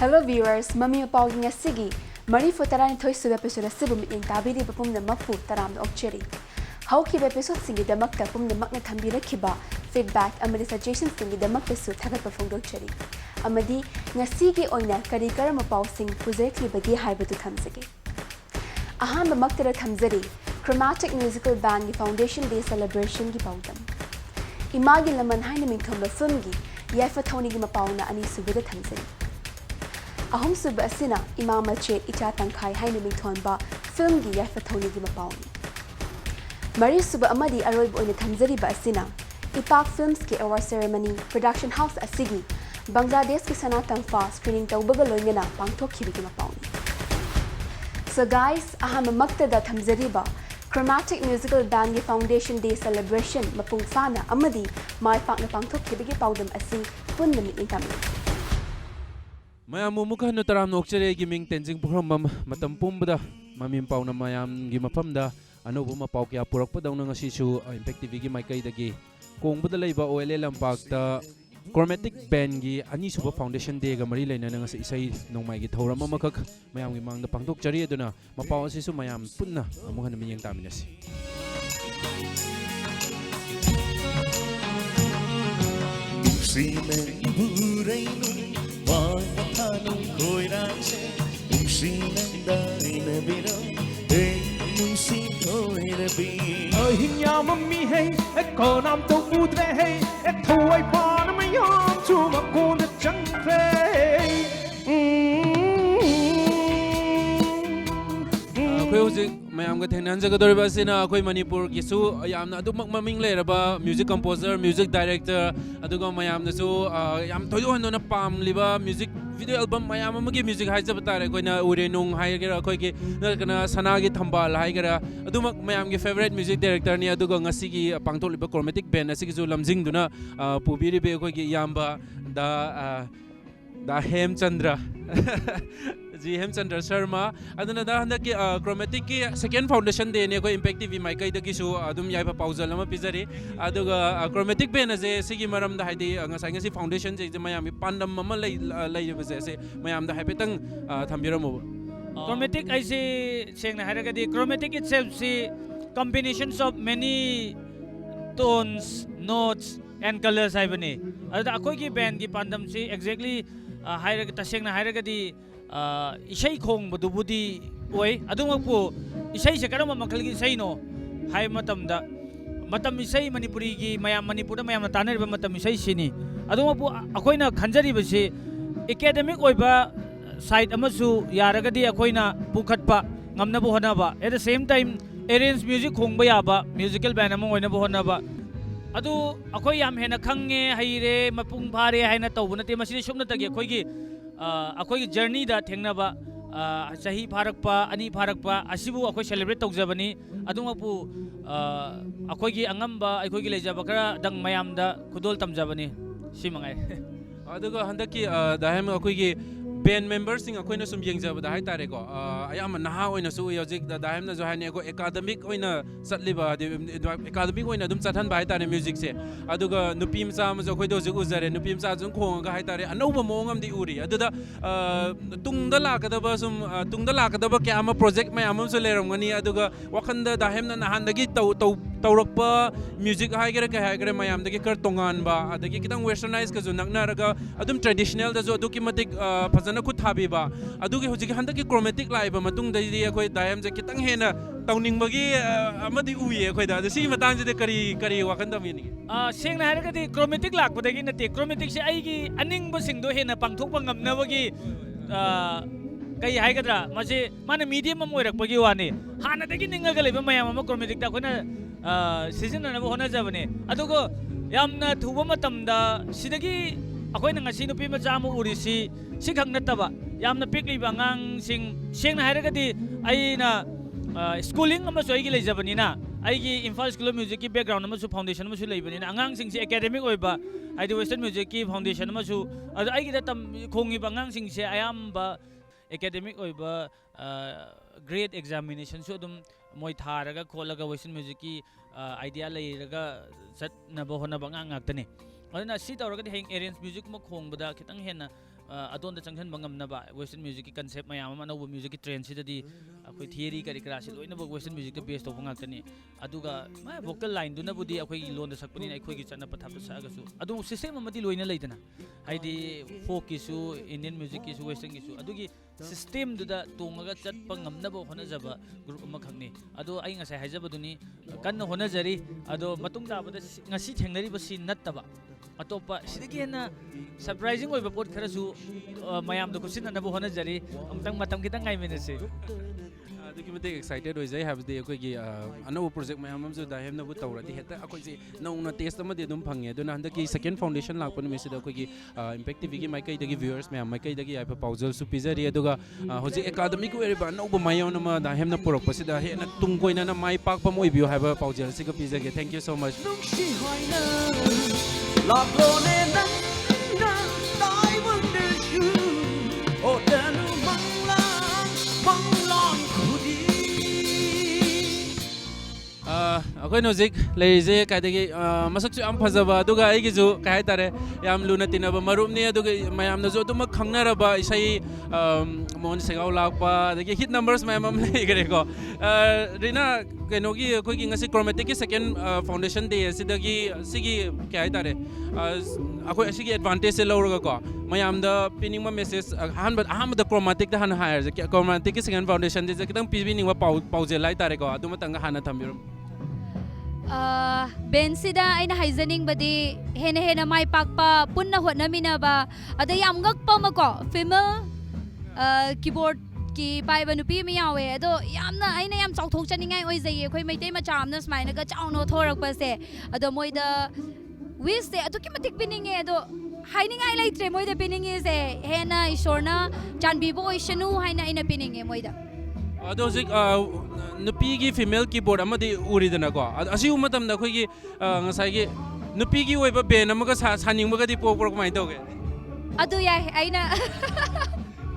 Hello viewers, Mami Mapao Sigi, Mari Fotarani Toy Sub episode of Sibum in Tabidi Pum the Mapu Taram Okcheri. How keep episode singing the Makta Pum the Makna Tambira Kiba, feedback, Amadi suggestions singing the Makta Su Takat from Dokcheri. Amadi, Nasigi Oina, Karikara Mapao sing, Puzekli Bagi Hybatu Tamsigi. Aham the Makta Tamzeri, Chromatic Musical Band Foundation Day Celebration Gibaudam. Imagi Laman Haineming Tomba Filmgi, Yefa Tony Gimapauna and Isubida Tamzeri. Ahom suba asina Imam Machet Ichatang Kai Hainaming Tonba film gi Yefa Tony Gimapauni. Mari suba amadi aroib oina Tanzari ba asina Ipak Films ki award ceremony production house asigi Bangladesh ki sanatang fa screening tawbaga loingana pangtok ki Gimapauni. So guys, aham magtada Tanzari ba Chromatic Musical Band Foundation Day Celebration mapung fana amadi mai pang na pangtok ki Gimapaudam asi pundam intami. Mayam mukha no taram nokchere giming tenzing program matampumda Mami Mapao na mayam gimapamda ano bu mapao kya purak pa daw nga sisu impact TV gi mai kai dagi kong buda laiba OLL lampakta chromatic band gi ani suba foundation day ga mari laina nga sa isay nong mai gi thoram makak mayam gi mangda pangtok chari aduna mapao sisu mayam punna amukha na miyang taminasi Tanong ko'y ranse, sinanday na biro, musin ko'y nabi. Hinya mami hey, ko nam to putre hey, thoi pa na mayam chuma ko na changre. Ako'y husik mayam ka thengnan jagadori ba sina ako'y Manipur kisu yam na adu maming leraba music composer, music director aduga mayam na su yam toyo no na pam liba music video album mayam amagi music haisa batare ako'y na ure nung hai gera ako'y ki na kana sanagi thambal hai gera adumak mayam gi favorite music director ni aduga ngasi gi pangtol liba chromatic band asigi su lamjing duna pubiri be ako'y gi yamba da Hemchandra जी हेमचंद्र शर्मा अदना दा हंदक की chromatic की second foundation day ने को impact TV माइकई दगी सु अदुम याइबा पाउजल अमा पिजरी अदुगा chromatic Ben जे सिगी मरम दा हाइदि ngasai ngasi फाउंडेशन जे मयाम पांडम अमा लई बजे मयाम दा हाइपेतंग थंबिरमो क्रोमेटिक ऐसे सेंगना हारगदि chromatic itself si combinations of many tones notes and colors haibani ada akoi ki band ki pandam si exactly hairag tasengna hairagadi isai khong badubudi oi adungakpu isai se karama makalgi isai no hai matam isai manipuri gi mayam manipura mayam na tanariba matam isai sini adungakpu akoina khanjari basi academic oiba side amasu yaragadi akoina pukhatpa ngamna bu honaba at the same time arrange music khongba yaba musical band among oina bu honaba adu akoi yam hena khange haire mapung phare haina tawbuna te masini sumna tagi akoi gi अखोई journey दा थेंगनाबा चाही फारकपा अनि फारकपा असिबु अखोई celebrate तौजबनी अदुमपु अखोई अंगम्बा अखोई लेजबा खरा दंग मयामदा खुदोल तमजबनी सिमंगाय अदुगा हंदकी दाहेम अखोई band members sing akoina sum yengjabada hai tare ko ayam naha oina su yojik da dahem na jo hani ko academic oina satliba academic oina dum chathan bai tare music se aduga nupi mcha ma jo khoi do ju uzare nupi mcha jung khong ga hai tare anouba mongam di uri aduda tungda lakadaba sum tungda lakadaba kya ama project ma amam su leram ngani aduga wakhanda dahem na nahan dagi tawrakpa music hai gere ka hai gere mayam dagi kar tongan ba adagi kitang westernize ka ju nakna raga adum traditional da jo aduki matik na khut thabiba adugi hojiki handaki chromatic laiba matung dai akhoi daim je kitang hena tauningmagi amadi uye akhoi da si matang je kari wakan da mini sengna haragadi chromatic lakpadagi nate chromatic se aigi aningba singdo hena pangthok pangam nabagi kai haigadra maje mana medium am oirakpagi wani hana dagi ningaga leba mayam ama chromatic da khoina season na hona jabane adugo yamna thuba matamda sidagi अखोई ngasi nupi macha mu urisi sikhang nataba yamna pikliba ngang sengna hairagadi aina schooling ama so aigi lejabani na aigi Imphal School of Music ki background ama su foundation ama su leibani na angang sing se academic oiba aidi Western Music ki foundation ama su aigi da tam khongi bangang sing se ayam ba academic oiba grade examination su dum moi tharaga kholaga Western Music ki idea leiraga sat na bo hona bangang ngak tani aduna si tawragadi heng arrange music mo khongbada kitang hena adon da changhan bangam na ba western music ki concept mayam ama no music ki trend si di akoi theory kari kra si loina ba western music da based to ngak tani aduga ma vocal line du na budi akoi lon da sakpani na akoi ki chana pathap sa ga su adu system amadi loina leidana haidi folk ki su indian music ki su western ki su adugi system du da tongaga chat pangam na ba hona jaba group ama khakni adu ai nga sai haijaba duni kan hona jari adu matung da ba ngasi thengnari ba si nattaba atopa sidagi na surprising oi ba pot khara su mayam do kusin na ba hona jari amtang matam kitang ngai minase ꯑꯗꯨꯛꯀꯤ ꯃꯇꯤꯛ excited ꯑꯣꯏꯖꯩ ꯍꯥꯏꯕꯗꯤ ꯑꯩꯈꯣꯏꯒꯤ ꯑꯅꯧꯕ project ꯃꯌꯥꯝ ꯑꯃꯁꯨ ꯗꯥꯏꯍꯦꯝꯅꯕꯨ ꯇꯧꯔꯗꯤ ꯍꯦꯛꯇ ꯑꯩꯈꯣꯏꯁꯤ ꯅꯧꯅ ꯇꯦꯁ ꯑꯃꯗꯤ ꯑꯗꯨꯝ ꯐꯪꯉꯦ ꯑꯗꯨꯅ ꯍꯟꯗꯛꯀꯤ ꯁꯦꯀꯦꯟ ꯐꯥꯎꯟꯗꯦꯁꯟ ꯂꯥꯛꯄ ꯅꯨꯃꯤꯠꯁꯤꯗ ꯑꯩꯈꯣꯏꯒꯤ ꯏꯝꯄꯦꯛ ꯇꯤꯚꯤꯒꯤ ꯃꯥꯏꯀꯩꯗꯒꯤ ꯚ꯭ꯌꯨꯋꯔꯁ ꯃꯌꯥꯝ ꯃꯥꯏꯀꯩꯗꯒꯤ ꯌꯥꯏꯐ ꯄꯥꯎꯖꯦꯜꯁꯨ ꯄꯤꯖꯔꯤ ꯑꯗꯨꯒ ꯍꯧꯖꯤꯛ ꯑꯦꯀꯥꯗꯃꯤꯛ ꯑꯣꯏꯔꯤꯕ ꯑꯅꯧꯕ ꯃꯥꯏꯌꯣꯟ ꯑꯃ ꯗꯥꯏꯍꯦꯝꯅ ꯄꯨꯔꯛꯄꯁꯤꯗ ꯍꯦꯟꯅ ꯇꯨꯡ ꯀꯣꯏꯅꯅ ꯃꯥꯏ ꯄꯥꯛꯄ ꯑꯃ ꯑꯣꯏꯕꯤꯌꯨ ꯍꯥꯏꯕ ꯄꯥꯎꯖꯦꯜꯁꯤꯒ ꯄꯤꯖꯒꯦ ꯊꯦꯡꯛ ꯌꯨ ꯁꯣ ꯃꯆ ꯑꯩꯈꯣꯏꯅ ꯍꯧꯖꯤꯛ ꯂꯩꯔꯤꯁꯦ ꯀꯥꯏꯗꯒꯤ ꯃꯁꯛꯁꯨ ꯌꯥꯝ ꯐꯖꯕ ꯑꯗꯨꯒ ꯑꯩꯒꯤꯁꯨ ꯀꯩ ꯍꯥꯏꯇꯥꯔꯦ ꯌꯥꯝ ꯂꯨꯅ ꯇꯤꯟꯅꯕ ꯃꯔꯨꯞꯅꯤ ꯑꯗꯨꯒ ꯃꯌꯥꯝꯅꯁꯨ ꯑꯗꯨꯃꯛ ꯈꯪꯅꯔꯕ ꯏꯁꯩ ꯃꯣꯍꯟ ꯁꯦꯒꯥꯎ ꯂꯥꯛꯄ ꯑꯗꯒꯤ ꯍꯤꯠ ꯅꯝꯕꯔꯁ ꯃꯌꯥꯝ ꯑꯃ ꯂꯩꯈ꯭ꯔꯦꯀꯣ ꯔꯤꯅꯥ ꯀꯩꯅꯣꯒꯤ ꯑꯩꯈꯣꯏꯒꯤ ꯉꯁꯤ ꯀ꯭ꯔꯣꯃꯦꯇꯤꯛꯀꯤ ꯁꯦꯀꯦꯟ ꯐꯥꯎꯟꯗꯦꯁꯟ ꯗꯦ ꯑꯁꯤꯗꯒꯤ ꯁꯤꯒꯤ ꯀꯩ ꯍꯥꯏꯇꯥꯔꯦ ꯑꯩꯈꯣꯏ ꯑꯁꯤꯒꯤ ꯑꯦꯗꯚꯥꯟꯇꯦꯖꯁꯦ ꯂꯧꯔꯒꯀꯣ ꯃꯌꯥꯝꯗ ꯄꯤꯅꯤꯡꯕ ꯃꯦꯁꯦꯖ ꯑꯍꯥꯟꯕꯗ ꯀ꯭ꯔꯣꯃꯥꯇꯤꯛꯇ ꯍꯥꯟꯅ ꯍꯥꯏꯔꯁꯦ ꯀ꯭ꯔꯣꯃꯥꯇꯤꯛꯀꯤ ꯁꯦꯀꯦꯟ ꯐꯥꯎꯟꯗꯦꯁꯟꯁꯤꯗ ꯈꯤꯇꯪ ꯄꯤꯕꯤꯅꯤꯡꯕ ꯄꯥꯎꯖꯦꯜ ꯍꯥꯏꯇꯥꯔꯦꯀꯣ ꯑꯗꯨꯃꯇꯪꯒ ꯍꯥꯟꯅ ꯊꯝꯕꯤꯔꯝꯃꯨ ꯕꯦꯟꯁꯤꯗ ꯑꯩꯅ ꯍꯥꯏꯖꯅꯤꯡꯕꯗꯤ ꯍꯦꯟꯅ ꯍꯦꯟꯅ ꯃꯥꯏ ꯄꯥꯛꯄ ꯄꯨꯟꯅ ꯍꯣꯠꯅꯃꯤꯟꯅꯕ ꯑꯗ ꯌꯥꯝ ꯉꯛꯄ ꯑꯃꯀꯣ ꯐꯤꯃꯦꯜ ꯀꯤꯕꯣꯔꯗꯀꯤ ꯄꯥꯏꯕ ꯅꯨꯄꯤ ꯑꯃ ꯌꯥꯎꯋꯦ ꯑꯗꯣ ꯌꯥꯝꯅ ꯑꯩꯅ ꯌꯥꯝ ꯆꯥꯎꯊꯣꯛꯆꯅꯤꯡꯉꯥꯏ ꯑꯣꯏꯖꯩꯌꯦ ꯑꯩꯈꯣꯏ ꯃꯩꯇꯩ ꯃꯆꯥ ꯑꯃꯅ ꯁꯨꯃꯥꯏꯅꯒ ꯆꯥꯎꯅ ꯊꯣꯔꯛꯄꯁꯦ ꯑꯗꯣ ꯃꯣꯏꯗ ꯋꯤꯁꯁꯦ ꯑꯗꯨꯛꯀꯤ ꯃꯇꯤꯛ ꯄꯤꯅꯤꯡꯉꯦ ꯑꯗꯣ ꯍꯥꯏꯅꯤꯡꯉꯥꯏ ꯂꯩꯇ꯭ꯔꯦ ꯃꯣꯏꯗ ꯄꯤꯅꯤꯡꯉꯤꯁꯦ ꯍꯦꯟꯅ ꯏꯁꯣꯔꯅ ꯆꯥꯟꯕꯤꯕ ꯑꯣꯏꯁꯅꯨ ꯍꯥꯏꯅ ꯑꯩꯅ ꯄꯤꯅꯤꯡꯉꯦ ꯃꯣꯏꯗ ꯑꯗꯣ ꯍꯧꯖꯤꯛ ꯅꯨꯄꯤꯒꯤ ꯐꯤꯃꯦꯜ ꯀꯤꯕꯣꯔꯗ ꯑꯃꯗꯤ ꯎꯔꯤꯗꯅꯀꯣ ꯑꯁꯤꯒꯨꯝꯕ ꯃꯇꯝꯗ ꯑꯩꯈꯣꯏꯒꯤ ꯉꯁꯥꯏꯒꯤ ꯅꯨꯄꯤꯒꯤ ꯑꯣꯏꯕ ꯕꯦꯟ ꯑꯃꯒ ꯁꯥꯅꯤꯡꯕꯒꯗꯤ ꯄꯣꯛꯄ꯭ꯔꯣ ꯀꯃꯥꯏꯅ ꯇꯧꯒꯦ ꯑꯗꯨ ꯌꯥꯏ ꯑꯩꯅ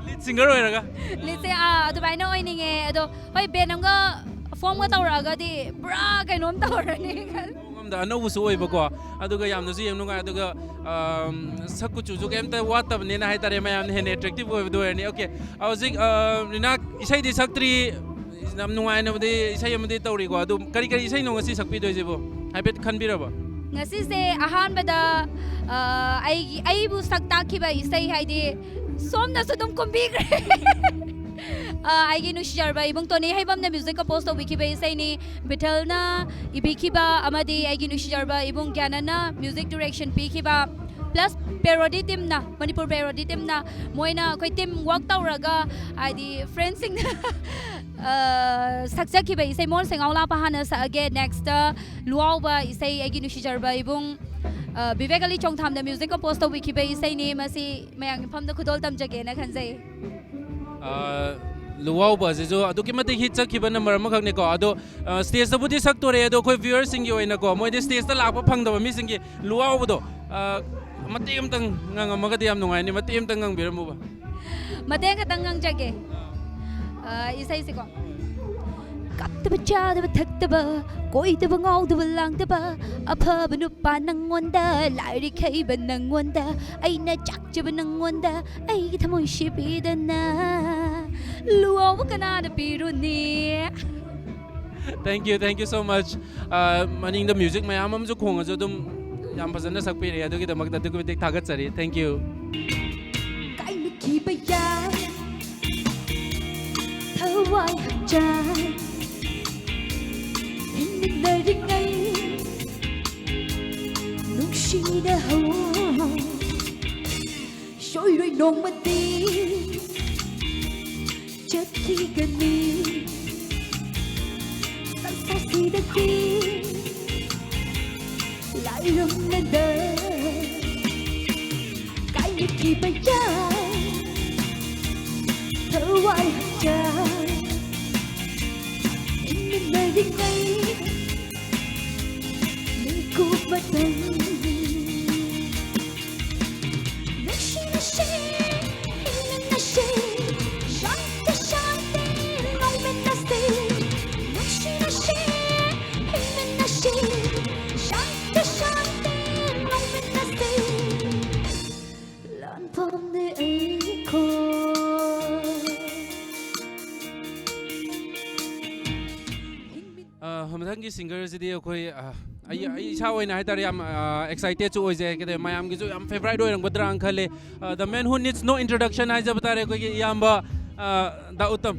ꯂꯤꯗ ꯁꯤꯡꯒꯔ ꯑꯣꯏꯔꯒ ꯂꯤꯗꯁꯦ ꯑꯗꯨꯃꯥꯏꯅ ꯑꯣꯏꯅꯤꯡꯉꯦ ꯑꯗꯣ ꯍꯣꯏ ꯕꯦꯟ ꯑꯃꯒ ꯐꯣꯝꯒ ꯇꯧꯔꯛꯑꯒꯗꯤ ꯄꯨꯔꯥ ꯀꯩꯅꯣꯝ ꯇꯧꯔꯅꯤ ꯑꯃꯗ ꯑꯅꯧꯕꯁꯨ ꯑꯣꯏꯕꯀꯣ ꯑꯗꯨꯒ ꯌꯥꯝꯅꯁꯨ ꯌꯦꯡ ꯅꯨꯡꯉꯥꯏ ꯑꯗꯨꯒ ꯁꯛ ꯀꯨꯆꯨꯁꯨ ꯀꯩꯝꯇ ꯋꯥꯠꯇꯕꯅꯤꯅ ꯍꯥꯏꯇꯥꯔꯦ ꯃꯌꯥꯝꯅ ꯍꯦꯟꯅ ꯑꯦꯇ꯭ꯔꯦꯛꯇꯤቭ ꯑꯣꯏꯕꯗꯣ ꯑꯣꯏꯔꯅꯤ ꯑꯣꯀꯦ ꯍꯧꯖꯤꯛ ꯔꯤꯅꯥ ꯏꯁꯩꯗꯤ ꯁꯛꯇ꯭ꯔꯤ ꯌꯥꯝ ꯅꯨꯡꯉꯥꯏꯅꯕꯗꯤ ꯏꯁꯩ ꯑꯃꯗꯤ ꯇꯧꯔꯤꯀꯣ ꯑꯗꯨ ꯀꯔꯤ ꯀꯔꯤ ꯏꯁꯩꯅꯣ ꯉꯁꯤ ꯁꯛꯄꯤꯗꯣꯏꯁꯤꯕꯣ ꯍꯥꯏꯐꯦꯠ ꯈꯟꯕꯤꯔꯕ ꯉꯁꯤꯁꯦ ꯑꯍꯥꯟꯕꯗ ꯑꯩꯕꯨ ꯁꯛ ꯇꯥꯛꯈꯤꯕ ꯏꯁꯩ ꯍꯥꯏꯗꯤ ꯁꯣꯝꯅꯁꯨ ꯑꯗꯨꯝ ꯀꯨꯝꯕꯤꯈ꯭ꯔꯦ ꯑꯩꯒꯤ ꯅꯨꯡꯁꯤꯖꯔꯕ ꯏꯕꯨꯡ ꯇꯣꯅꯤ ꯍꯩꯕꯝꯅ ꯃ꯭ꯌꯨꯖꯤꯛ ꯀꯝꯄꯣꯖ ꯇꯧꯕꯤꯈꯤꯕ ꯏꯁꯩꯅꯤ ꯕꯤꯊꯜꯅ ꯏꯕꯤꯈꯤꯕ ꯑꯃꯗꯤ ꯑꯩꯒꯤ ꯅꯨꯡꯁꯤꯖꯔꯕ ꯏꯕꯨꯡ ꯒ꯭ꯌꯥꯅꯅ ꯃ꯭ꯌꯨꯖꯤꯛ ꯗꯤꯔꯦꯛꯁꯟ ꯄꯤꯈꯤꯕ ꯄ꯭ꯂꯁ ꯄꯦꯔꯣꯗꯤ ꯇꯤꯝꯅ ꯃꯅꯤꯄꯨꯔ ꯄꯦꯔꯣꯗꯤ ꯇꯤꯝꯅ ꯃꯣꯏꯅ ꯑꯩꯈꯣꯏ ꯇꯤꯝ ꯋꯥꯔꯛ ꯇꯧꯔꯒ ꯍꯥꯏꯗꯤ ꯐ꯭ꯔꯦꯟꯁꯤꯡꯅ ꯁꯛꯆꯈꯤꯕ ꯏꯁꯩ ꯃꯣꯟ ꯁꯦꯡꯉꯥꯎ ꯂꯥꯛꯄ ꯍꯥꯟꯅ ꯁꯛꯑꯒꯦ ꯅꯦꯛꯁꯇ ꯂꯨꯋꯥꯎꯕ ꯏꯁꯩ ꯑꯩꯒꯤ ꯅꯨꯡꯁꯤꯖꯔꯕ ꯏꯕꯨꯡ ꯕꯤꯕꯦꯛ ꯑꯂꯤ ꯆꯣꯡꯊꯥꯝꯗ ꯃ꯭ꯌꯨꯖꯤꯛ ꯀꯝꯄꯣꯖ ꯇꯧꯕꯤꯈꯤꯕ ꯏꯁꯩꯅꯤ ꯃꯁꯤ ꯃꯌꯥꯝꯒꯤ ꯃꯐꯝꯗ ꯈꯨꯗꯣꯜ ꯇꯝꯖꯒꯦꯅ ꯈꯟꯖꯩ ꯂꯨꯋꯥꯎꯕ ꯑꯁꯤꯁꯨ ꯑꯗꯨꯛꯀꯤ ꯃꯇꯤꯛ ꯍꯤꯠ ꯆꯠꯈꯤꯕ ꯅꯝꯕꯔ ꯑꯃꯈꯛꯅꯤꯀꯣ ꯑꯗꯣ ꯁ꯭ꯇꯦꯖꯇꯕꯨꯗꯤ ꯁꯛꯇꯣꯔꯦ ꯑꯗꯣ ꯑꯩꯈꯣꯏ ꯚ꯭ꯌꯨꯋꯔꯁꯤꯡꯒꯤ ꯑꯣꯏꯅꯀꯣ ꯃꯣꯏꯗꯤ ꯁ꯭ꯇꯦꯖꯇ ꯂꯥꯛꯄ ꯐꯪꯗꯕ ꯃꯤꯁꯤꯡꯒꯤ ꯂꯨꯋꯥꯎꯕꯗꯣ ꯃꯇꯦꯛ ꯑꯃꯇꯪ ꯉꯪꯉꯝꯃꯒꯗꯤ ꯌꯥꯝ ꯅꯨꯡꯉꯥꯏꯅꯤ ꯃꯇꯦꯛ ꯑꯃꯇꯪ ꯉꯪꯕꯤꯔꯝꯃꯨꯕ ꯃꯇꯦꯛ ꯈꯛꯇꯪ ꯉꯪꯖꯒꯦ ꯏꯁꯩꯁꯤꯀꯣ ꯀꯞꯇꯕ ꯆꯥꯗꯕ ꯊꯛꯇꯕ ꯀꯣꯏꯗꯕ ꯉꯥꯎꯗꯕ ꯂꯥꯡꯗꯕ ꯑꯐꯕ ꯅꯨꯄꯥ ꯅꯪꯉꯣꯟꯗ ꯂꯥꯏꯔꯤꯛ ꯍꯩꯕ ꯅꯪꯉꯣꯟꯗ ꯑꯩꯅ ꯆꯥꯛꯆꯕ ꯅꯪꯉꯣꯟꯗ ꯑꯩꯒꯤ ꯊꯃꯣꯏꯁꯤ ꯄꯤꯗꯅ ꯂꯨꯋꯥꯎꯕ ꯀꯅꯥꯅ ꯄꯤꯔꯨꯅꯤ ꯊꯦꯡꯛ ꯌꯨ ꯁꯣ ꯃꯆ ꯃꯅꯤꯡꯗ ꯃ꯭ꯌꯨꯖꯤꯛ ꯃꯌꯥꯝ ꯑꯃꯁꯨ ꯈꯣꯡꯉꯁꯨ ꯑꯗꯨꯝ ꯌꯥꯝ ꯐꯖꯅ ꯁꯛꯄꯤꯔꯦ ꯑꯗꯨꯒꯤꯗꯃꯛꯇ ꯑꯗꯨꯛꯀꯤ ꯃꯇꯤꯛ ꯊꯥꯒꯠꯆꯔꯤ ꯊꯦꯡꯛ ꯌꯨ ꯀꯥꯏꯅꯈꯤꯕ ꯌꯥꯏ ꯊꯋꯥꯏ ꯍꯛꯆꯥꯡ ꯍꯤꯡꯃꯤꯟꯅꯔꯤꯉꯩ ꯅꯨꯡꯁꯤꯅ ꯍꯧ ꯁꯣꯏꯔꯣꯏ ꯅꯣꯡꯃꯗꯤ ꯆꯠꯈꯤꯒꯅꯤ ꯁꯪꯁꯥꯔꯁꯤꯗꯒꯤ ꯂꯥꯏꯔꯝꯅꯗ ꯀꯥꯏꯅꯈꯤꯕ ꯌꯥꯏ ꯊꯋꯥꯏ ꯍꯛꯆꯥꯡ ꯍꯤꯡꯃꯤꯟꯅꯔꯤꯉꯩ ꯃꯤꯀꯨꯞ ꯃꯇꯝ ꯅꯨꯡꯁꯤꯅꯁꯦ ꯍꯤꯡꯃꯤꯟꯅꯁꯦ ꯁꯥꯟꯇꯤ ꯁꯥꯟꯇꯤ ꯂꯧꯃꯤꯟꯅꯁꯦ ꯅꯨꯡꯁꯤꯅꯁꯦ ꯍꯤꯡꯃꯤꯟꯅꯁꯦ ꯁꯥꯟꯇꯤ ꯁꯥꯟꯇꯤ ꯂꯧꯃꯤꯟꯅꯁꯦ ꯂꯥꯟꯐꯝꯅꯦ ꯑꯩ ꯃꯊꯪꯒꯤ ꯁꯤꯡꯒꯔꯁꯤꯗꯤ ꯑꯩꯈꯣꯏ ꯑꯩ ꯏꯁꯥ ꯑꯣꯏꯅ ꯍꯥꯏꯇꯥꯔꯦ ꯌꯥꯝ ꯑꯦꯛꯁꯥꯏꯇꯦꯗꯁꯨ ꯑꯣꯏꯖꯩ ꯀꯩꯗꯧꯔꯦ ꯃꯌꯥꯝꯒꯤꯁꯨ ꯌꯥꯝ ꯐꯦꯚꯣꯔꯥꯏꯠ ꯑꯣꯏꯔꯝꯒꯗ꯭ꯔꯥꯅ ꯈꯜꯂꯦ ꯗ ꯃꯦꯟ ꯍꯨ ꯅꯤꯗꯁ ꯅꯣ ꯏꯟꯇ꯭ꯔꯣꯗꯛꯁꯟ ꯍꯥꯏꯖꯕ ꯇꯥꯔꯦ ꯑꯩꯈꯣꯏꯒꯤ ꯏꯌꯥꯝꯕ ꯗꯥ ꯎꯇꯝ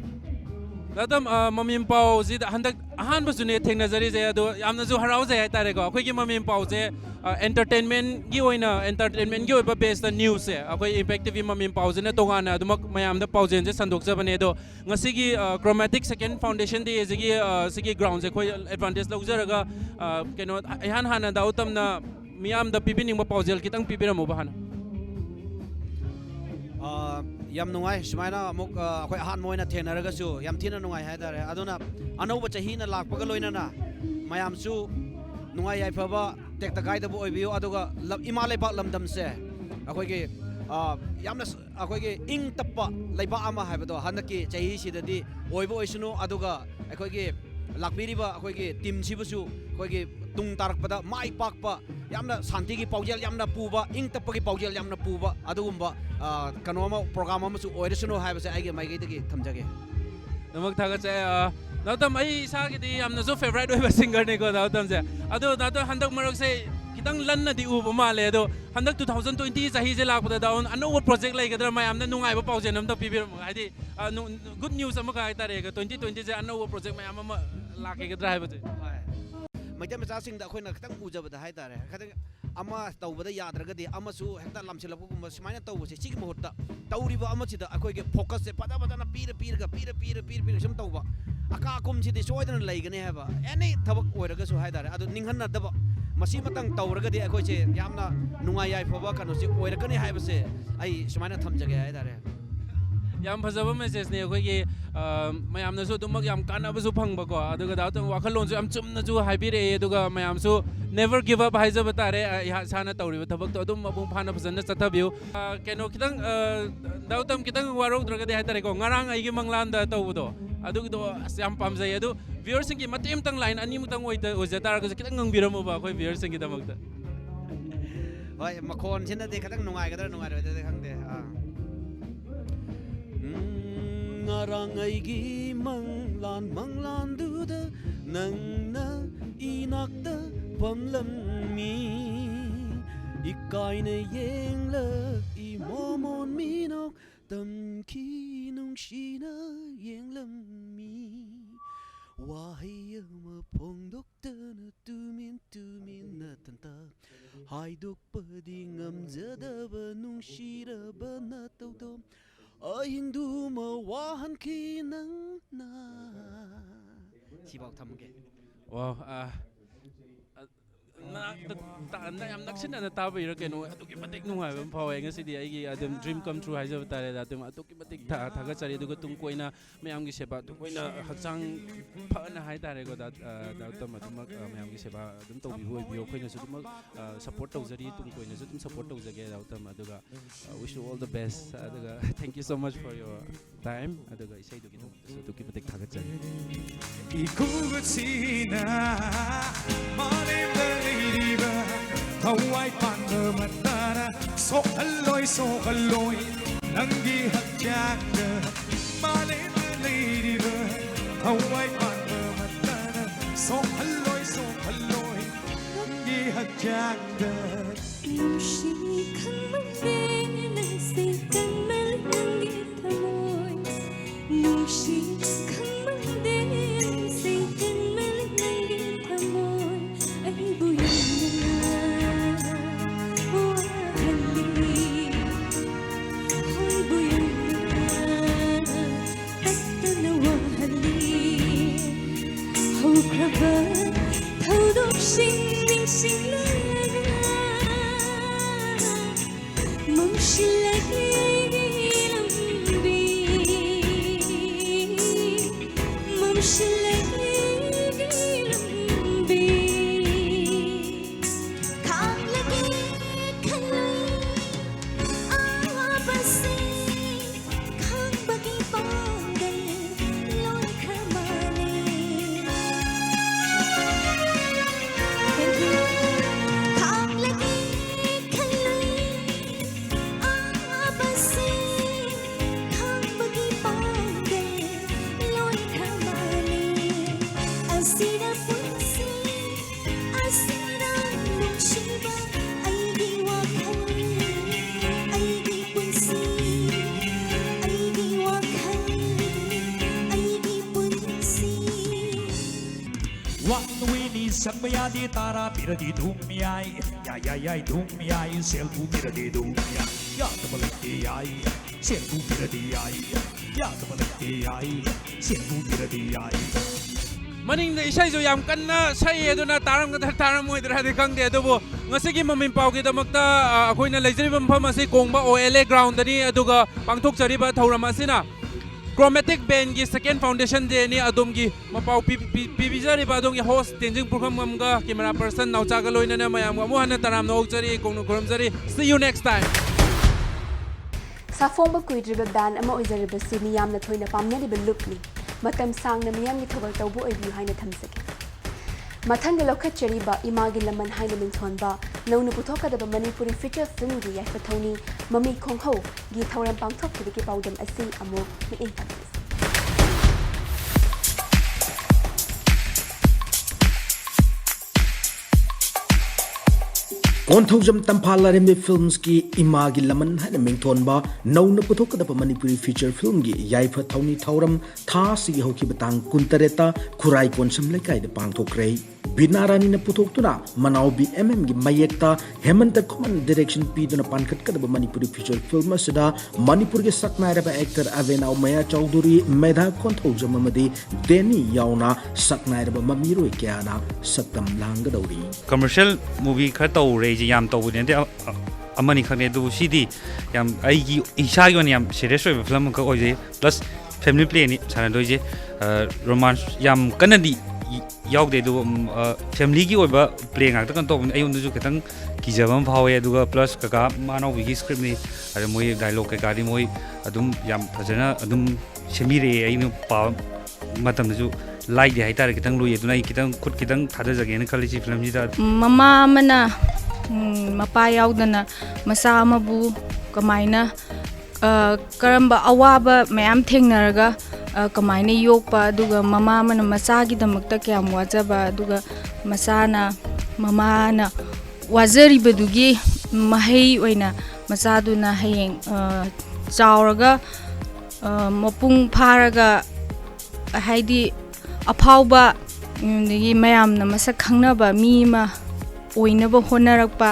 ꯗꯥ ꯃꯃꯤ ꯃꯄꯥꯎꯁꯤꯗ ꯍꯟꯗꯛ ꯑꯍꯥꯟꯕꯁꯨꯅꯦ ꯊꯦꯡꯅꯖꯔꯤꯁꯦ ꯑꯗꯣ ꯌꯥꯝꯅꯁꯨ ꯍꯔꯥꯎꯖꯩ ꯍꯥꯏꯇꯥꯔꯦꯀꯣ ꯑꯩꯈꯣꯏꯒꯤ ꯃꯃꯤ ꯃꯄꯥꯎꯁꯦ ꯑꯦꯟꯇꯔꯇꯦꯟꯃꯦꯟꯒꯤ ꯑꯣꯏꯕ ꯕꯦꯁꯇ ꯅ꯭ꯌꯨꯁꯁꯦ ꯑꯩꯈꯣꯏ ꯏꯝꯄꯦꯛ ꯇꯤꯚꯤ ꯃꯃꯤ ꯃꯄꯥꯎꯁꯤꯅ ꯇꯣꯉꯥꯟꯅ ꯑꯗꯨꯃꯛ ꯃꯌꯥꯝꯗ ꯄꯥꯎꯖꯦꯜꯁꯦ ꯁꯟꯗꯣꯛꯆꯕꯅꯦ ꯑꯗꯣ ꯉꯁꯤꯒꯤ ꯀ꯭ꯔꯣꯃꯦꯇꯤꯛ ꯁꯦꯀꯦꯟ ꯐꯥꯎꯟꯗꯦꯁꯟ ꯗꯦꯁꯤꯒꯤ ꯁꯤꯒꯤ ꯒ꯭ꯔꯥꯎꯟꯁꯦ ꯑꯩꯈꯣꯏ ꯑꯦꯗꯚꯥꯟꯇꯦꯖ ꯂꯧꯖꯔꯒ ꯀꯩꯅꯣ ꯏꯍꯥꯟ ꯍꯥꯟꯅ ꯗꯥ ꯎꯇꯝꯅ ꯃꯤꯌꯥꯝꯗ ꯄꯤꯕꯤꯅꯤꯡꯕ ꯄꯥꯎꯖꯦꯜ ꯈꯤꯇꯪ ꯄꯤꯕꯤꯔꯝꯃꯨꯕ ꯍꯥꯟꯅ ꯌꯥꯝ ꯅꯨꯡꯉꯥꯏ ꯁꯨꯃꯥꯏꯅ ꯑꯃꯨꯛ ꯑꯩꯈꯣꯏ ꯑꯍꯥꯟꯕ ꯑꯣꯏꯅ ꯊꯦꯡꯅꯔꯒꯁꯨ ꯌꯥꯝ ꯊꯤꯅ ꯅꯨꯡꯉꯥꯏ ꯍꯥꯏꯇꯥꯔꯦ ꯑꯗꯨꯅ ꯑꯅꯧꯕ ꯆꯍꯤꯅ ꯂꯥꯛꯄꯒ ꯂꯣꯏꯅꯅ ꯃꯌꯥꯝꯁꯨ ꯅꯨꯡꯉꯥꯏ ꯌꯥꯏꯐꯕ ꯇꯦꯛꯇ ꯀꯥꯏꯗꯕ ꯑꯣꯏꯕꯤꯌꯨ ꯑꯗꯨꯒ ꯏꯃꯥ ꯂꯩꯕꯥꯛ ꯂꯝꯗꯝꯁꯦ ꯑꯩꯈꯣꯏꯒꯤ ꯌꯥꯝꯅ ꯑꯩꯈꯣꯏꯒꯤ ꯏꯪ ꯇꯞꯄ ꯂꯩꯕꯥꯛ ꯑꯃ ꯍꯥꯏꯕꯗꯣ ꯍꯟꯗꯛꯀꯤ ꯆꯍꯤꯁꯤꯗꯗꯤ ꯑꯣꯏꯕ ꯑꯣꯏꯁꯅꯨ ꯑꯗꯨꯒ ꯑꯩꯈꯣꯏꯒꯤ ꯂꯥꯛꯄꯤꯔꯤꯕ ꯑꯩꯈꯣꯏꯒꯤ ꯇꯤꯝꯁꯤꯕꯨꯁꯨ ꯑꯩꯈꯣꯏꯒꯤ ꯇꯨꯡ ꯇꯥꯔꯛꯄꯗ ꯃꯥꯏ ꯄꯥꯛꯄ ꯌꯥꯝꯅ ꯁꯥꯟꯇꯤꯒꯤ ꯄꯥꯎꯖꯦꯜ ꯌꯥꯝꯅ ꯄꯨꯕ ꯏꯪ ꯇꯞꯄꯒꯤ ꯄꯥꯎꯖꯦꯜ ꯌꯥꯝꯅ ꯄꯨꯕ ꯑꯗꯨꯒꯨꯝꯕ ꯀꯩꯅꯣ ꯑꯃ ꯄ꯭ꯔꯣꯒ꯭ꯔꯥꯝ ꯑꯃꯁꯨ ꯑꯣꯏꯔꯁꯅꯨ ꯍꯥꯏꯕꯁꯦ ꯑꯩꯒꯤ ꯃꯥꯏꯀꯩꯗꯒꯤ ꯊꯝꯖꯒꯦ ꯗꯃꯛ ꯊꯥꯒꯠꯆꯩ ꯗꯥ ꯎꯇꯝ ꯑꯩ ꯏꯁꯥꯒꯤꯗꯤ ꯌꯥꯝꯅꯁꯨ ꯐꯦꯚꯣꯔꯥꯏꯠ ꯑꯣꯏꯕ ꯁꯤꯡꯒꯔꯅꯤꯀꯣ ꯗꯥ ꯎꯇꯝꯁꯦ ꯑꯗꯣ ꯗꯥ ꯎꯇꯝ ꯍꯟꯗꯛ ꯃꯔꯛꯁꯦ ꯈꯤꯇꯪ ꯂꯟꯅꯗꯤ ꯎꯕ ꯃꯥꯜꯂꯦ ꯑꯗꯣ ꯍꯟꯗꯛ 2020 ꯆꯍꯤꯁꯦ ꯂꯥꯛꯄꯗ ꯗꯥ ꯑꯅꯧꯕ ꯄ꯭ꯔꯣꯖꯦꯛ ꯂꯩꯒꯗ꯭ꯔꯥ ꯃꯌꯥꯝꯗ ꯅꯨꯡꯉꯥꯏꯕ ꯄꯥꯎꯖꯦꯜ ꯑꯃꯇ ꯄꯤꯕꯤꯔꯝꯃꯨ ꯍꯥꯏꯗꯤ ꯒꯨꯗ ꯅ꯭ꯌꯨꯁ ꯑꯃꯒ ꯍꯥꯏꯇꯥꯔꯦ 2020ꯁꯦ ꯑꯅꯧꯕ ꯄ꯭ꯔꯣꯖꯦꯛ ꯃꯌꯥꯝ ꯑꯃ ꯂꯥꯛꯈꯤꯒꯗ꯭ꯔꯥ ꯍꯥꯏꯕꯁꯦ ꯃꯩꯇꯩ ꯃꯆꯥꯁꯤꯡꯗ ꯑꯩꯈꯣꯏꯅ ꯈꯤꯇꯪ ꯎꯖꯕꯗ ꯍꯥꯏꯇꯥꯔꯦ ꯈꯤꯇꯪ ꯑꯃ ꯇꯧꯕꯗ ꯌꯥꯗ꯭ꯔꯒꯗꯤ ꯑꯃꯁꯨ ꯍꯦꯛꯇ ꯂꯥꯝꯁꯤꯜꯂꯛꯄꯒꯨꯝꯕ ꯁꯨꯃꯥꯏꯅ ꯇꯧꯕꯁꯦ ꯁꯤꯒꯤ ꯃꯍꯨꯠꯇ ꯇꯧꯔꯤꯕ ꯑꯃꯁꯤꯗ ꯑꯩꯈꯣꯏꯒꯤ ꯐꯣꯀꯁꯁꯦ ꯐꯖꯅ ꯄꯤꯔ ꯁꯨꯝ ꯇꯧꯕ ꯑꯀꯥꯀꯨꯝꯁꯤꯗꯤ ꯁꯣꯏꯗꯅ ꯂꯩꯒꯅꯤ ꯍꯥꯏꯕ ꯑꯦꯅꯤ ꯊꯕꯛ ꯑꯣꯏꯔꯒꯁꯨ ꯍꯥꯏꯇꯥꯔꯦ ꯑꯗꯨ ꯅꯤꯡꯍꯟꯅꯗꯕ ꯃꯁꯤꯃꯇꯪ ꯇꯧꯔꯒꯗꯤ ꯑꯩꯈꯣꯏꯁꯦ ꯌꯥꯝꯅ ꯅꯨꯡꯉꯥꯏ ꯌꯥꯏꯐꯕ ꯀꯩꯅꯣꯁꯤ ꯑꯣꯏꯔꯛꯀꯅꯤ ꯍꯥꯏꯕꯁꯦ ꯑꯩ ꯁꯨꯃꯥꯏꯅ ꯊꯝꯖꯒꯦ ꯍꯥꯏꯇꯥꯔꯦ ꯌꯥꯝ ꯐꯖꯕ ꯃꯦꯁꯦꯖꯅꯦ ꯑꯩꯈꯣꯏꯒꯤ ꯃꯌꯥꯝꯅꯁꯨ ꯑꯗꯨꯃꯛ ꯌꯥꯝ ꯀꯥꯟꯅꯕꯁꯨ ꯐꯪꯕꯀꯣ ꯑꯗꯨꯒ ꯗꯥ ꯎꯇꯝ ꯋꯥꯈꯜꯂꯣꯟꯁꯨ ꯌꯥꯝ ꯆꯨꯝꯅꯁꯨ ꯍꯥꯏꯕꯤꯔꯛꯑꯦ ꯑꯗꯨꯒ ꯃꯌꯥꯝꯁꯨ ꯅꯦꯚꯔ ꯒꯤቭ ꯑꯞ ꯍꯥꯏꯖꯕ ꯇꯥꯔꯦ ꯏꯁꯥꯅ ꯇꯧꯔꯤꯕ ꯊꯕꯛꯇꯣ ꯑꯗꯨꯝ ꯃꯄꯨꯡ ꯐꯥꯅ ꯐꯖꯅ ꯆꯠꯊꯕꯤꯌꯨ ꯀꯩꯅꯣ ꯈꯤꯇꯪ ꯗꯥ ꯎꯇꯝ ꯈꯤꯇꯪ ꯋꯥꯔꯧꯗ꯭ꯔꯒꯗꯤ ꯍꯥꯏꯇꯥꯔꯦꯀꯣ ꯉꯔꯥꯡ ꯑꯩꯒꯤ ꯃꯪꯂꯥꯟꯗ ꯇꯧꯕꯗꯣ ꯑꯗꯨꯒꯤꯗꯣ ꯑꯁ ꯌꯥꯝ ꯄꯥꯝꯖꯩ ꯑꯗꯨ ꯚ꯭ꯌꯨꯋꯔꯁꯤꯡꯒꯤ ꯃꯇꯦꯛ ꯑꯃꯇꯪ ꯂꯥꯏꯟ ꯑꯅꯤꯃꯨꯛꯇꯪ ꯑꯣꯏꯖ ꯇꯥꯔꯒꯁꯨ ꯈꯤꯇꯪ ꯉꯪꯕꯤꯔꯝꯃꯨꯕ ꯑꯩꯈꯣꯏ ꯚ꯭ꯌꯨꯋꯔꯁꯤꯡꯒꯤꯗꯃꯛꯇ ꯍꯣꯏ ꯃꯈꯣꯟꯁꯤꯅꯗꯤ ꯈꯤꯇꯪ ꯅꯨꯡꯉꯥꯏꯒꯗ꯭ꯔꯥ ꯅꯨꯡꯉꯥꯏꯔꯣꯏꯗ꯭ꯔꯗꯤ ꯈꯪꯗꯦ ꯉꯔꯥꯡ ꯑꯩꯒꯤ ꯃꯪꯂꯥꯟꯗꯨꯗ ꯅꯪꯅ ꯏꯅꯥꯛꯇ ꯐꯝꯂꯝꯃꯤ ꯏꯀꯥꯏꯅ ꯌꯦꯡꯂꯛꯏ ꯃꯣꯃꯣꯟ ꯃꯤꯅꯣꯛ ꯇꯝꯈꯤ ꯅꯨꯡꯁꯤꯅ ꯌꯦꯡꯂꯝꯃꯤ ꯋꯥꯍꯩ ꯑꯃ ꯐꯣꯡꯗꯣꯛꯇꯅ ꯇꯨꯃꯤꯟ ꯅꯊꯟꯇ ꯍꯥꯏꯗꯣꯛꯄꯗꯤ ꯉꯝꯖꯗꯕ ꯅꯨꯡꯁꯤꯔꯕ ꯅꯇꯧꯗꯣ ꯑꯍꯤꯡꯗꯨꯃ ꯋꯥꯍꯟꯈꯤ ꯅꯪꯅ ꯁꯤꯐꯥꯎ ꯊꯝꯃꯒꯦ ꯋꯥ ꯌꯥꯝ ꯅꯛꯁꯤꯟꯅꯅ ꯇꯥꯕꯤꯔ ꯀꯩꯅꯣ ꯑꯗꯨꯛꯀꯤ ꯃꯇꯤꯛ ꯅꯨꯡꯉꯥꯏꯕ ꯑꯃ ꯐꯥꯎꯋꯦ ꯉꯁꯤꯗꯤ ꯑꯩꯒꯤ ꯑꯗꯨꯝ ꯗ꯭ꯔꯤꯝ ꯀꯝ ꯇ꯭ꯔꯨ ꯍꯥꯏꯖꯕ ꯇꯥꯔꯦ ꯑꯗꯨꯝ ꯑꯗꯨꯛꯀꯤ ꯃꯇꯤꯛ ꯊꯥꯒꯠꯆꯔꯤ ꯑꯗꯨꯒ ꯇꯨꯡ ꯀꯣꯏꯅ ꯃꯌꯥꯝꯒꯤ ꯁꯦꯕꯥ ꯇꯨꯡ ꯀꯣꯏꯅ ꯍꯛꯆꯥꯡ ꯐꯅ ꯍꯥꯏꯇꯥꯔꯦꯀꯣ ꯗꯥ ꯎꯇꯝ ꯑꯗꯨꯃꯛ ꯃꯌꯥꯝꯒꯤ ꯁꯦꯕꯥ ꯑꯗꯨꯝ ꯇꯧꯕꯤꯕ ꯑꯣꯏꯕꯤꯌꯨ ꯑꯩꯈꯣꯏꯅꯁꯨ ꯑꯗꯨꯃꯛ ꯁꯞꯄꯣꯔꯠ ꯇꯧꯖꯔꯤ ꯇꯨꯡ ꯀꯣꯏꯅꯁꯨ ꯑꯗꯨꯝ ꯁꯞꯄꯣꯔꯠ ꯇꯧꯖꯒꯦ ꯗꯥ ꯎꯇꯝ ꯑꯗꯨꯒ wish you all the best ꯑꯗꯨꯒ thank you so much for your time ꯑꯗꯨꯒ ꯏꯁꯩꯗꯨꯒꯤꯗꯃꯛꯇꯁꯨ ꯑꯗꯨꯛꯀꯤ ꯃꯇꯤꯛ ꯊꯥꯒꯠꯆꯔꯤ 이곳이나 마음에 내리바 더와이 반음을 따라 소할로이 낭기 학장가 마음에 내리바 더와이 반음을 따라 소할로이 낭기 학장가 무식한 맘에 생각만 남긴 탐ôi 무식한 맘에 생각만 남긴 탐ôi 아이고 영원아 와할리 아이고 영원아 따뜻한 와할리 호크라바 더없이 싱싱나가 멈시 Sakba yadi tara piradi dum yai yai dum yai sel tu piradi dum yai ya tabalati yai sel tu piradi yai ya tabalati yai sel tu piradi yai Maning na isay so yam kan na say edo na taram ka taram mo idra de kang de adubo ngasigi Mami Mapao ki damakta akoy na laizari mafam asi kongba OLA ground ani aduga pangthok chari ba thauram asina Chromatic Band ki second foundation day ni adom ki Mapao pibizari ba adom ki host tenjing program gamga camera person naucha ka loina na mayam ga mo hana taram na okchari kongno koramjari see you next time Sa fomba kuidriba band ama oizariba si miyamna thoina pamnariba lookni matam sangna miyamni thobal tawbu oibiu haina thamsake mathanga lokachariba imagi laman haina minthonba naunu puthokadaba Manipuri feature film gi yaifathoni Mami Khongho gi thauram pangthok ki paudam asi amo mi intamis Konthojam Tamphalarembe Films ki Imagi Laman hana mingthonba nauna puthokadaba Manipuri feature film gi yaifa thauni thauram tha sigi hoki batang kuntareta khurai konsam lekai de pangthokre Binarani na puthoktura Manau BMM gi mayekta Hemanta Common direction piduna pankhat kadaba Manipuri feature film asida Manipur ge saknairaba actor Avenau Maya Chaudhuri Medha Konthojam amadi Deni yauna saknairaba mamiroi kyana saktam langadauri commercial movie khar tawre ji yam tawne de amani khane du sidi yam ai gi isa gi yam serious oi film ka oi je plus family play ni sana doi je romance yam kanadi yaw de du family gi oi ba play ngak ta kan to ai undu ju ketang ki jabam phawe aduga plus kaka mano wi script ni are moi dialogue ka gari moi adum yam phajana adum semire ai nu pa matam ju like de haitar kitang lu yeduna kitang khut kitang thada jage na khali chi film ji da mama mana mapa yaudana masa amabu kamaina karamba awaba mayam thengnaraga kamaina yokpa aduga mama mana masa gi damakta kyam wajaba aduga masana mama na wazari badugi mahai oina masaduna hayeng chauraga mapung pharaga haidi afauba mayamna masak khangnaba mi ma oinaba honarakpa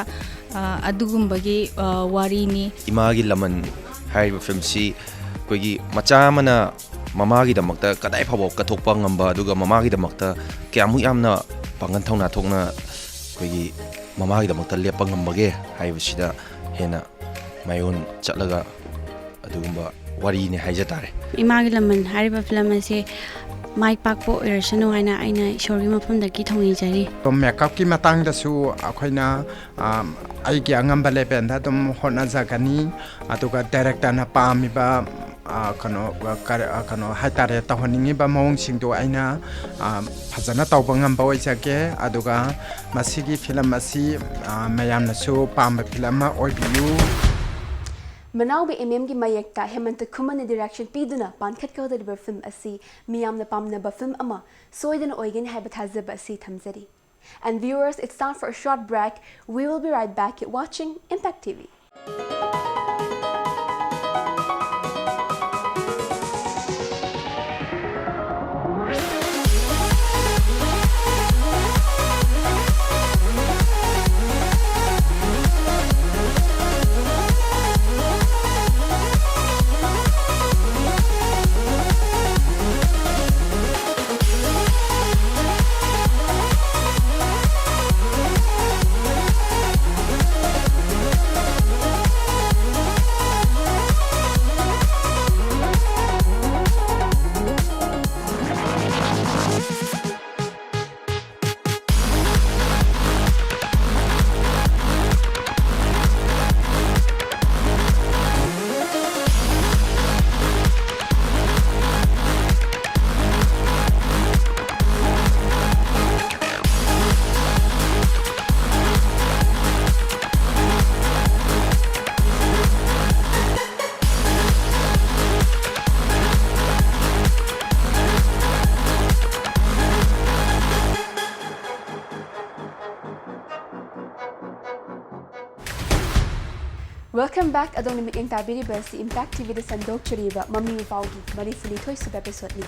adugumbagi warini Imagi Laman haiba film si koigi macha mana mamagi damakta kadai phabo kathokpa ngamba aduga mamagi damakta kyamu yamna pangan thongna thokna koigi mamagi damakta lepa ngambage haiba sida hena mayon chatlaga adugumba wari ni haija tare Imagi Laman haiba film ase mai pakpo irasanu haina aina shori mafam da ki thongi jari makeup ki matang da su akhoina ai ki angamba lepen da tum hona jagani atuga director na pami ba kano haitare ta honingi ba mawng singdo aina phajana tawba ngamba oisake aduga masigi film asi mayam na su pamba film ma oibiu Manau BMM gi mayekta Hemanta Common direction piduna pankhat kaudariba film asi miyamna pamnaba film ama soidana oigen haibatazzaba asi thamzari. And viewers, it's time for a short break. We will be right back at watching Impact TV. Welcome back adong ni mikeng tabiri ba si Impact TV da sandok churiba Mami Mapao gi Marifuli thoi sub episode ni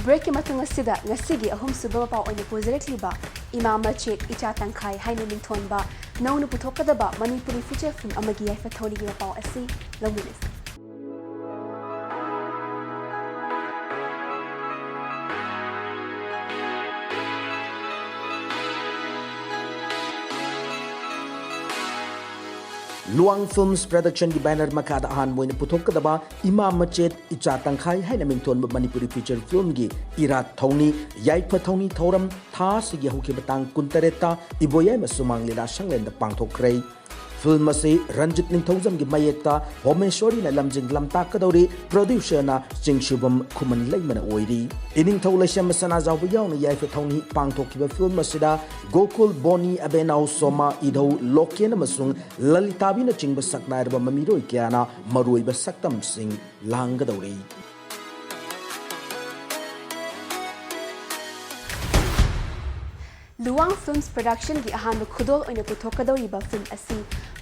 break ki matung asida ngasigi ahum suba Mapao oni pojere kliba Ima Machet Icha Tangkai Haina Mingthonba Nauna Putokadaba Manipuri feature film amagi yaifa tholi gi mapao asi lominis. Luang Films Production की banner मखादा Ahaan Moin पुथोकदबा इमा मचेत इचा तंखाई हाइना मिंथोन Manipuri feature film की इरा थौनी याइफा थौनी थौरम था सिगी हौके बतांग कुंतरेता इबोयाई मसुमांग लीला संगलेंद पांगथोक्रे film से रंजित निंथौजम की मयेक्ता होमेश्वरी ने लमजिंग लमताकदौरी producer ना चिंगशुबम खुमन lemon ओइरी इनिंगथौ लेशम सनाजाव याउन याइफा थौनी पांगथोकिबा film सिदा गोकुल बोनी अबेनाउ सोमा इधौ लोकेन मसुंग ललिताबी न चिंग सकनायरबा ममिरोय क्याना मरुइबा सक्तम सिंह लांगदौरी Luang Films Production की अहान खुदोल ओइना पुथोकदौरिबा फिल्म असी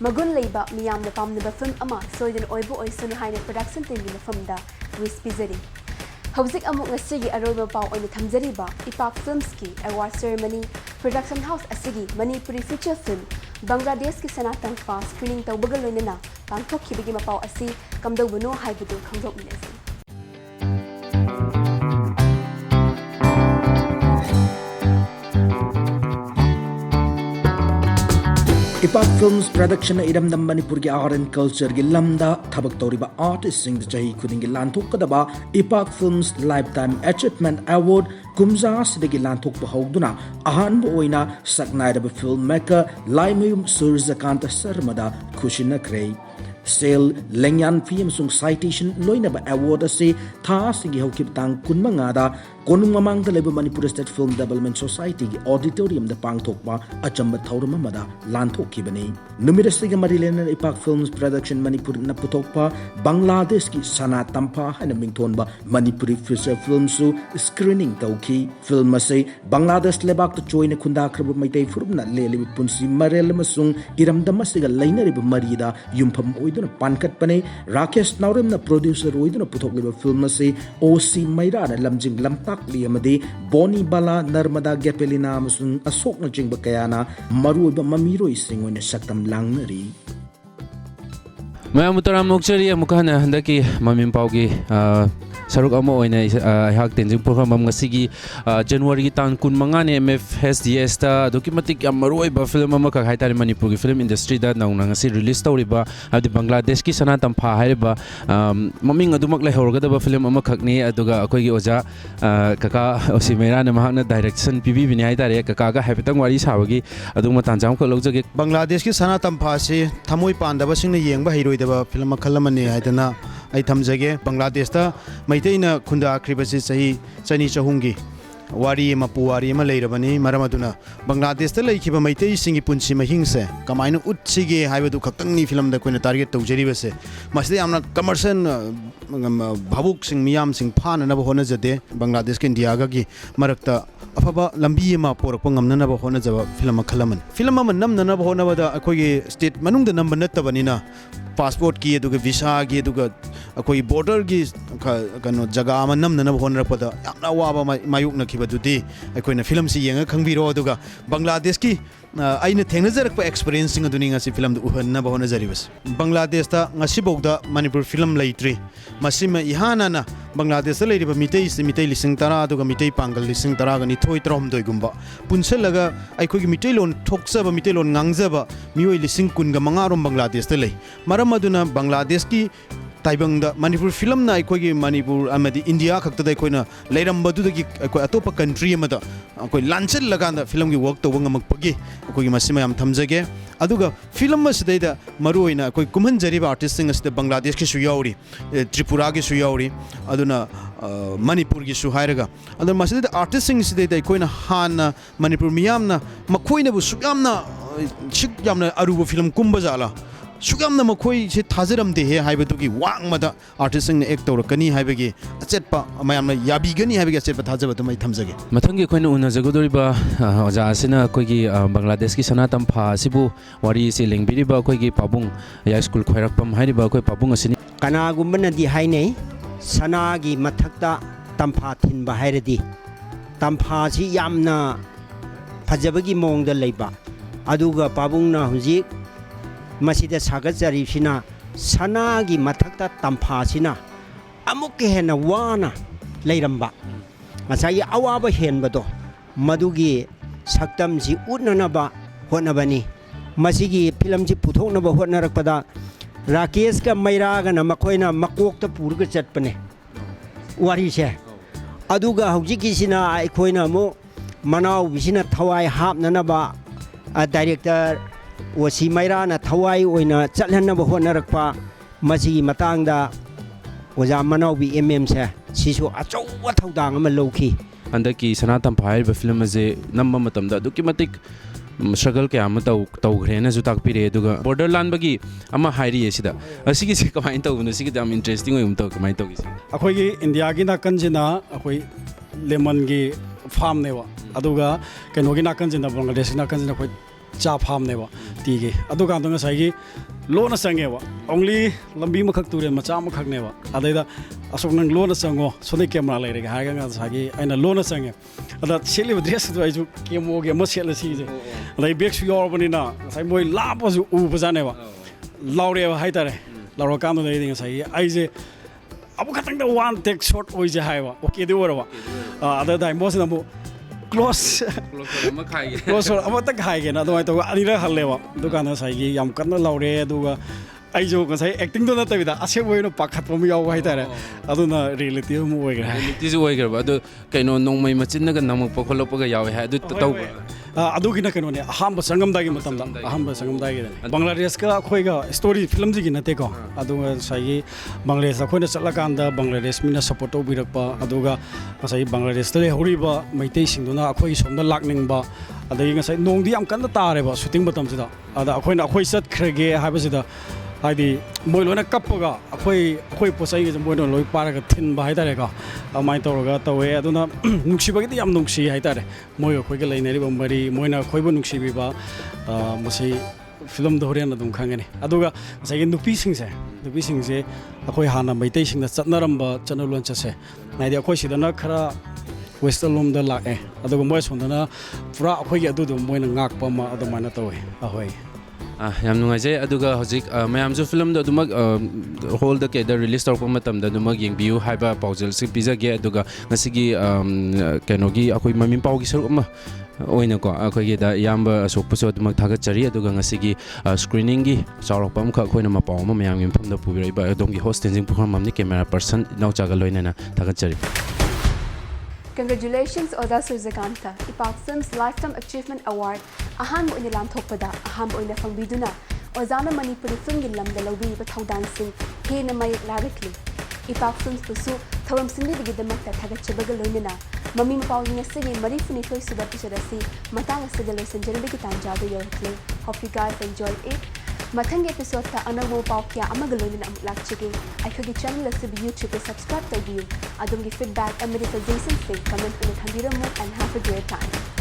मगुन लेबा मियामना पामनबा फिल्म अमा सोइदन ओइबु ओइसुन हाइना प्रोडक्शन टीम की मफमदा विस पिजरी हौजिक अमुक ngasiगी अरोइबा पाव ओइना थमजरिबा इपाक फिल्म्स की अवार्ड सेरेमनी प्रोडक्शन हाउस असिगी मणिपुरी फीचर फिल्म बांग्लादेश की सनातन पा स्क्रीनिंग तौबगा लोइनना पांथोखिबगी मपाव असी कमदौबनो हाइबदु खंगदोकमिनasi इपाक फिल्म्स प्रोडक्शन इरमदम मणिपुर की आर्ट एंड कल्चर की लमदा थबक तौरिबा आर्टिस्ट सिंह चाही खुदिंगी लांथोकदबा Ipak films lifetime achievement award कुमजा सिदगी लांथोकबा हौदुना अहानबो ओइना सकनायरबा फिल्म मेकर लाइमयुम सूर्यकांत शर्मादा खुशिनक्रे सेल लेंयान फिल्म सुंग साइटेशन लोइनबा अवार्ड से था सिगी हौकिब तांग कुनमंगादा कोनुंग ममांग लेब Manipur state film development society की ऑडिटोरियम द पांगथोकबा अचंबा थौरम मदा लांथोकिबनी नुमिर सिगे मरिलेन इपाक फिल्म्स प्रोडक्शन मणिपुर न पुथोकपा बांग्लादेश की सना तंपा हन मिंगथोनबा मणिपुरी फीचर फिल्म सु स्क्रीनिंग तौकी फिल्म से बांग्लादेश लेबाक त चोइन खुंदा खरब मैतै फुरुमना लेलिब पुंसी मरेल मसुंग इरमदम सिगा लैनरिब मरिदा युमफम ओइदुना पानकटपने राकेश नाउरम न प्रोड्यूसर ओइदुना पुथोकलिब फिल्म से ओसी मैरा न लमजिंग लमता बोनी बाला नर्मदा गेपेलिना अशोक चिंब कयाना मरुब ममीरोई सिंह सक्तम लांगनरी मैं मुतराम नोक्चरी मुखाना हंदकी ममी मपाओ की सरuk ama oina hak tenjing program am ngasigi January ki tang kun manga ne MFSDS ta documentic am maroi ba film ama ka haitari Manipur ki film industry da naung ngasi release tawriba adi Bangladesh ki sana tam pha haiba maming adumak lai horga da film ama khakni aduga akoi gi oja kaka osimera na mahna direction pb bini haitari kaka ga habitang wari sawagi aduma tanjam ko logjage Bangladesh ki sana tam pha se thamoi pandaba sing na yengba hiroi da film khalamani haidana ai thamjage Bangladesh ta maiteina khunda akhribasi sahi chani chahungi wari ma puwari ma leirabani maramaduna Bangladesh ta laikhiba maitei singi punsi mahing se kamaina utsige haibadu khakangni film da koina target tawjari base masde amna commercial bhabuk sing miyam sing phana na hona jade Bangladesh ke India ga gi marakta afaba lambi ma porak ngamna na hona jaba film khalaman film ma namna na hona da akoi gi state manung da number natabani na passport की दुगे visa की दुगे कोई border की कनो जगह आमन नम none honour पदा यामना वाबा मायुक नखिब दुदी कोई film से येंग खंगबिरो दुगा बांग्लादेश की आइने थेंगनजरक एक्सपीरियंस सिंग दुनी ngasi film du uhन बहन जरिबस बांग्लादेश ता ngasi बौदा मणिपुर film लेट्री मसिम इहाना ना बांग्लादेश लेरिबा मितै से मितै लिसिंग तरा दुगा मितै पांगल लिसिंग तरा गनि थोइ तरम दोइ गुम्बा पुनसलगा आइखोइ की मितै लोन ठोकसबा मितै लोन ngangjaba मियोइ लिसिंग कुनगा मंगारोम बांग्लादेश ते लै मरम अदुना बांग्लादेश की ताइबंगदा मणिपुर फिल्म ना अखोगी मणिपुर अमदी इंडिया खक्तदा अखोइना लेरमबदुदगी अखोइ अतोप कंट्री अमदा अखोइ लांचल लगांदा फिल्म की वर्क तोबंग मकपगी अखोगी मसिमा याम थमजगे अदुगा फिल्म मसदैदा मरुइना अखोइ कुमन जरिबा आर्टिस्ट सिंग असदा बांग्लादेश की सुयाउरी त्रिपुरा की सुयाउरी अदुना मणिपुर की सुहायरगा अदुना मसदैदा आर्टिस्ट सिंग सदैदा अखोइना हाना मणिपुर मियामना मखोइनाबु सुयामना छिक यामना अरुबु फिल्म कुंबा जाला सुगम मखोई से थाजरमदे हे हाइबदुगी वांगमदा आर्टिस्ट ने एक्ट तौरकनी हाइबगी अचेतपा मयामना याबीगनी हाइबगी अचेतपा थाजबद मै थमजगे मथंगी खोइन उनजगदोरिबा ओजा आसिना कोइगी बांग्लादेश की सना तंफा सिबु वारी से लेंबिरिबा कोइगी पाबुंग या स्कूल खोइरकपम हाइरिबा कोइ पाबुंग असिनी कनागुम्बनदी हाइनै सनागी मथक्ता तंफा थिनबा हाइरदी तंफा सि यामना ꯐꯖꯕꯒꯤ ꯃꯑꯣꯡꯗ ꯂꯩꯕ ꯑꯗꯨꯒ ꯄꯥꯕꯨꯡꯅ ꯍꯧꯖꯤꯛ ꯃꯁꯤꯗ ꯁꯥꯒꯠꯆꯔꯤꯕꯁꯤꯅ ꯁꯅꯥꯒꯤ ꯃꯊꯛꯇ ꯇꯝꯐꯥꯁꯤꯅ ꯑꯃꯨꯛꯀ ꯍꯦꯟꯅ ꯋꯥꯅ ꯂꯩꯔꯝꯕ ꯉꯁꯥꯏꯒꯤ ꯑꯋꯥꯕ ꯍꯦꯟꯕꯗꯣ ꯃꯗꯨꯒꯤ ꯁꯛꯇꯝꯁꯤ ꯎꯠꯅꯅꯕ ꯍꯣꯠꯅꯕꯅꯤ ꯃꯁꯤꯒꯤ ꯐꯤꯂꯝꯁꯤ ꯄꯨꯊꯣꯛꯅꯕ ꯍꯣꯠꯅꯔꯛꯄꯗ ꯔꯥꯀꯦꯁꯀ ꯃꯩꯔꯥꯒꯅ ꯃꯈꯣꯏꯅ ꯃꯀꯣꯛꯇ ꯄꯨꯔꯒ ꯆꯠꯄꯅꯦ ꯋꯥꯔꯤꯁꯦ ꯑꯗꯨꯒ ꯍꯧꯖꯤꯛꯀꯤꯁꯤꯅ ꯑꯩꯈꯣꯏꯅ ꯑꯃꯨꯛ ꯃꯅꯥꯎꯕꯤꯁꯤꯅ ꯊꯋꯥꯏ ꯍꯥꯞꯅꯅꯕ ꯗꯥꯏꯔꯦꯛꯇꯔ ꯑꯣꯁꯤ ꯃꯩꯔꯥꯅ ꯊꯋꯥꯏ ꯑꯣꯏꯅ ꯆꯠꯍꯟꯅꯕ ꯍꯣꯠꯅꯔꯛꯄ ꯃꯁꯤꯒꯤ ꯃꯇꯥꯡꯗ ꯑꯣꯖꯥ ꯃꯅꯥꯎꯕꯤ ꯑꯦꯝꯁꯦ ꯁꯤꯁꯨ ꯑꯆꯧꯕ ꯊꯧꯗꯥꯡ ꯑꯃ ꯂꯧꯈꯤ ꯍꯟꯗꯛꯀꯤ ꯁꯅꯥꯇꯝꯐꯥ ꯍꯥꯏꯔꯤꯕ ꯐꯤꯂꯝ ꯑꯁꯤ ꯅꯝꯕ ꯃꯇꯝꯗ ꯑꯗꯨꯛꯀꯤ ꯃꯇꯤꯛ ꯁ꯭ꯇꯔꯒꯜ ꯀꯌꯥ ꯑꯃ ꯇꯧꯈ꯭ꯔꯦꯅꯁꯨ ꯇꯥꯛꯄꯤꯔꯛꯑꯦ ꯑꯗꯨꯒ ꯕꯣꯔꯗꯔ ꯂꯥꯟꯕꯒꯤ ꯑꯃ ꯍꯥꯏꯔꯤꯌꯦ ꯁꯤꯗ ꯑꯁꯤꯒꯤꯁꯤ ꯀꯃꯥꯏꯅ ꯇꯧꯕꯅꯣ ꯁꯤꯒꯤꯗ ꯌꯥꯝ ꯏꯟꯇꯔꯦꯁꯇꯤꯡ ꯑꯣꯏꯕ ꯇꯧ ꯀꯃꯥꯏꯅ ꯇꯧꯒꯦ ꯑꯩꯈꯣꯏꯒꯤ ꯏꯟꯗꯤꯌꯥꯒꯤ ꯅꯥꯀꯟꯁꯤꯅ ꯑꯩꯈꯣꯏ ꯂꯦꯃꯟꯒꯤ ꯐꯥꯝꯅꯦꯕ ꯑꯗꯨꯒ ꯀꯩꯅꯣꯒꯤ ꯅꯥꯀꯟꯁꯤꯅ ꯕꯪꯒ꯭ꯂꯥꯗꯦꯁꯀꯤ ꯅꯥꯀꯟꯁꯤꯅ ꯑꯩꯈꯣꯏ ꯆꯥ ꯐꯥꯝꯅꯦꯕ ꯇꯤꯒꯤ ꯑꯗꯨꯀꯥꯟꯗ ꯉꯁꯥꯏꯒꯤ ꯂꯣꯟꯅ ꯆꯪꯉꯦꯕ ꯑꯣꯡꯂꯤ ꯂꯝꯕꯤ ꯑꯃꯈꯛ ꯇꯨꯔꯦꯟ ꯃꯆꯥ ꯑꯃꯈꯛꯅꯦꯕ ꯑꯗꯩꯗ ꯑꯁꯣꯛ ꯅꯪ ꯂꯣꯟꯅ ꯆꯪꯉꯣ ꯁꯣꯝꯗꯩ ꯀꯦꯃꯦꯔꯥ ꯂꯩꯔꯒ ꯍꯥꯏꯔꯒ ꯉꯁꯥꯏꯒꯤ ꯑꯩꯅ ꯂꯣꯟꯅ ꯆꯪꯉꯦ ꯑꯗ ꯁꯦꯠꯂꯤꯕ ꯗ꯭ꯔꯦꯁꯇꯨ ꯑꯩꯁꯨ ꯀꯦꯃꯣꯒꯤ ꯑꯃ ꯁꯦꯠꯂ ꯁꯤꯁꯦ ꯑꯗꯩ ꯕꯦꯒꯁꯨ ꯌꯥꯎꯔꯕꯅꯤꯅ ꯉꯁꯥꯏ ꯃꯣꯏ ꯂꯥꯞꯄꯁꯨ ꯎꯕꯖꯥꯠꯅꯦꯕ ꯂꯥꯎꯔꯦꯕ ꯍꯥꯏꯇꯥꯔꯦ ꯂꯥꯎꯔꯀꯥꯟꯗꯨꯗꯩꯗꯤ ꯉꯁꯥꯏꯒꯤ ꯑꯩꯁꯦ ꯑꯃꯈꯛꯇꯪꯗ ꯋꯥꯟ ꯇꯦꯛ ꯁꯣꯠ ꯑꯣꯏꯁꯦ ꯍꯥꯏꯕ ꯑꯣꯀꯦꯗꯤ ꯑꯣꯏꯔꯕ ꯑꯗ ꯗꯥꯏꯃꯣꯁꯤꯅ ꯑꯃꯨꯛ ꯀ꯭ꯂꯣꯁ ꯑꯃꯇꯪ ꯈꯥꯏꯒꯦꯅ ꯑꯗꯨꯃꯥꯏꯅ ꯇꯧꯔꯒ ꯑꯅꯤꯔꯛ ꯍꯜꯂꯦꯕ ꯑꯗꯨꯀꯥꯟꯗ ꯉꯁꯥꯏꯒꯤ ꯌꯥꯝ ꯀꯟꯅ ꯂꯥꯎꯔꯦ ꯑꯗꯨꯒ ꯑꯩꯁꯨ ꯉꯁꯥꯏ ꯑꯦꯛꯇꯤꯡꯗꯣ ꯅꯠꯇꯕꯤꯗ ꯑꯁꯦꯡꯕ ꯑꯣꯏꯅ ꯄꯥꯈꯠꯄ ꯑꯃ ꯌꯥꯎꯕ ꯍꯥꯏꯇꯥꯔꯦ ꯑꯗꯨꯅ ꯔꯤꯌꯦꯂꯤꯇꯤ ꯑꯃ ꯑꯣꯏꯈ꯭ꯔꯦ ꯔꯤꯌꯦꯂꯤꯇꯤꯁꯨ ꯑꯣꯏꯈ꯭ꯔꯕ ꯑꯗꯨ ꯀꯩꯅꯣ ꯅꯣꯡꯃꯩ ꯃꯆꯤꯟꯅꯒ ꯅꯝꯃꯛꯄ ꯈꯣꯠꯂꯛꯄꯒ ꯌꯥꯎꯋꯦ ꯍꯥꯏ ꯑꯗꯨ ꯇꯧꯕ꯭ꯔꯥ ꯑꯗꯨꯒꯤꯅ ꯀꯩꯅꯣꯅꯦ ꯑꯍꯥꯟꯕ ꯆꯪꯉꯝꯗꯥꯏꯒꯤ ꯃꯇꯝꯗ ꯑꯍꯥꯟꯕ ꯆꯪꯉꯝꯗꯥꯏꯒꯤꯗ ꯕꯪꯒ꯭ꯂꯥꯗꯦꯁꯀ ꯑꯩꯈꯣꯏꯒ ꯁ꯭ꯇꯣꯔꯤ ꯐꯤꯂꯝꯁꯤꯒꯤ ꯅꯠꯇꯦꯀꯣ ꯑꯗꯨꯒ ꯉꯁꯥꯏꯒꯤ ꯕꯪꯒ꯭ꯂꯥꯗꯦꯁꯇ ꯑꯩꯈꯣꯏꯅ ꯆꯠꯂꯀꯥꯟꯗ ꯕꯪꯒ꯭ꯂꯥꯗꯦꯁ ꯃꯤꯅ ꯁꯞꯄꯣꯔꯠ ꯇꯧꯕꯤꯔꯛꯄ ꯑꯗꯨꯒ ꯉꯁꯥꯏꯒꯤ ꯕꯪꯒ꯭ꯂꯥꯗꯦꯁꯇ ꯂꯩꯍꯧꯔꯤꯕ ꯃꯩꯇꯩꯁꯤꯡꯗꯨꯅ ꯑꯩꯈꯣꯏꯒꯤ ꯁꯣꯝꯗ ꯂꯥꯛꯅꯤꯡꯕ ꯑꯗꯒꯤ ꯉꯁꯥꯏ ꯅꯣꯡꯗꯤ ꯌꯥꯝ ꯀꯟꯅ ꯇꯥꯔꯦꯕ ꯁꯨꯇꯤꯡ ꯃꯇꯝꯁꯤꯗ ꯑꯗ ꯑꯩꯈꯣꯏ ꯆꯠꯈ꯭ꯔꯒꯦ ꯍꯥꯏꯕꯁꯤꯗ ꯍꯥꯏꯗꯤ ꯃꯣꯏ ꯂꯣꯏꯅ ꯀꯞꯄꯒ ꯑꯩꯈꯣꯏ ꯄꯣꯠ ꯆꯩꯒꯁꯦ ꯃꯣꯏꯅ ꯂꯣꯏ ꯄꯥꯔꯒ ꯊꯤꯟꯕ ꯍꯥꯏꯇꯥꯔꯦꯀꯣ ꯑꯗꯨꯃꯥꯏꯅ ꯇꯧꯔꯒ ꯇꯧꯋꯦ ꯑꯗꯨꯅ ꯅꯨꯡꯁꯤꯕꯒꯤꯗꯤ ꯌꯥꯝ ꯅꯨꯡꯁꯤ ꯍꯥꯏꯇꯥꯔꯦ ꯃꯣꯏꯒ ꯑꯩꯈꯣꯏꯒ ꯂꯩꯅꯔꯤꯕ ꯃꯔꯤ ꯃꯣꯏꯅ ꯑꯩꯈꯣꯏꯕꯨ ꯅꯨꯡꯁꯤꯕꯤꯕ ꯃꯁꯤ ꯐꯤꯂꯝꯗ ꯍꯣꯔꯦꯟ ꯑꯗꯨꯝ ꯈꯪꯒꯅꯤ ꯑꯗꯨꯒ ꯉꯁꯥꯏꯒꯤ ꯅꯨꯄꯤꯁꯤꯡꯁꯦ ꯑꯩꯈꯣꯏ ꯍꯥꯟꯅ ꯃꯩꯇꯩꯁꯤꯡꯅ ꯆꯠꯅꯔꯝꯕ ꯆꯠꯅꯂꯣꯟ ꯆꯠꯁꯦ ꯍꯥꯏꯗꯤ ꯑꯩꯈꯣꯏ ꯁꯤꯗꯅ ꯈꯔ ꯋꯦꯁꯇꯔꯟ ꯂꯣꯝꯗ ꯂꯥꯛꯑꯦ ꯑꯗꯨꯒ ꯃꯣꯏ ꯁꯣꯝꯗꯅ ꯄꯨꯔꯥ ꯑꯩꯈꯣꯏꯒꯤ ꯑꯗꯨꯗꯣ ꯃꯣꯏꯅ ꯉꯥꯛꯄ ꯑꯃ ꯑꯗꯨꯃꯥꯏꯅ ꯇꯧꯋꯦ ꯑꯍꯣꯏ ꯌꯥꯝ ꯅꯨꯡꯉꯥꯏꯖꯩ ꯑꯗꯨꯒ ꯍꯧꯖꯤꯛ ꯃꯌꯥꯝꯁꯨ ꯐꯤꯂꯝꯗꯣ ꯑꯗꯨꯃꯛ ꯍꯣꯜꯗ ꯀꯩꯗ ꯔꯤꯂꯤꯁ ꯇꯧꯔꯛꯄ ꯃꯇꯝꯗ ꯑꯗꯨꯃꯛ ꯌꯦꯡꯕꯤꯌꯨ ꯍꯥꯏꯕ ꯄꯥꯎꯖꯦꯜꯁꯤ ꯄꯤꯖꯒꯦ ꯑꯗꯨꯒ ꯉꯁꯤꯒꯤ ꯀꯩꯅꯣꯒꯤ ꯑꯩꯈꯣꯏ ꯃꯃꯤ ꯃꯄꯥꯎꯒꯤ ꯁꯔꯨꯛ ꯑꯃ ꯑꯣꯏꯅꯀꯣ ꯑꯩꯈꯣꯏꯒꯤꯗ ꯏꯌꯥꯝꯕ ꯑꯁꯣꯛꯄꯁꯨ ꯑꯗꯨꯃꯛ ꯊꯥꯒꯠꯆꯔꯤ ꯑꯗꯨꯒ ꯉꯁꯤꯒꯤ ꯁ꯭ꯀ꯭ꯔꯤꯅꯤꯡꯒꯤ ꯆꯥꯎꯔꯛꯄ ꯑꯃꯈꯛ ꯑꯩꯈꯣꯏꯅ ꯃꯄꯥꯎ ꯑꯃ ꯃꯌꯥꯝꯒꯤ ꯃꯐꯝꯗ ꯄꯨꯕꯤꯔꯛꯏꯕ ꯑꯗꯣꯝꯒꯤ ꯍꯣꯁ ꯇꯦꯟꯖꯤꯡ ꯄꯨꯈ꯭ꯔꯝꯕꯝꯅꯤ ꯀꯦꯃꯦꯔꯥ ꯄꯔꯁꯟ ꯏꯅꯥꯎꯆꯥꯒ ꯂꯣꯏꯅꯅ ꯊꯥꯒꯠꯆꯔꯤ Congratulations, Oda Surzakanta. Ipak Films Lifetime Achievement Award. Ahan mo inilam thokpada, ahan mo inafang biduna. Ozana Manipuri Film Gilam da Lawi ba Thawdansing, he na mayik larikli. Ipak Films pusu, Thawam Singli Bigidamakta Tagachabaga Loinina. Mami Mapao Yinasigi, Marifuni Toy Sudapisharasi, Matanga Sidalo Sanjanabikitan Jadu Yorkli. Hope you guys enjoyed it. Mathang episode ta anagmo pau kya amagalonin ang lakchige ay khagi channel sa YouTube pe subscribe tayo adungi feedback amiri suggestions se comment ulit hambira mo and have a great time.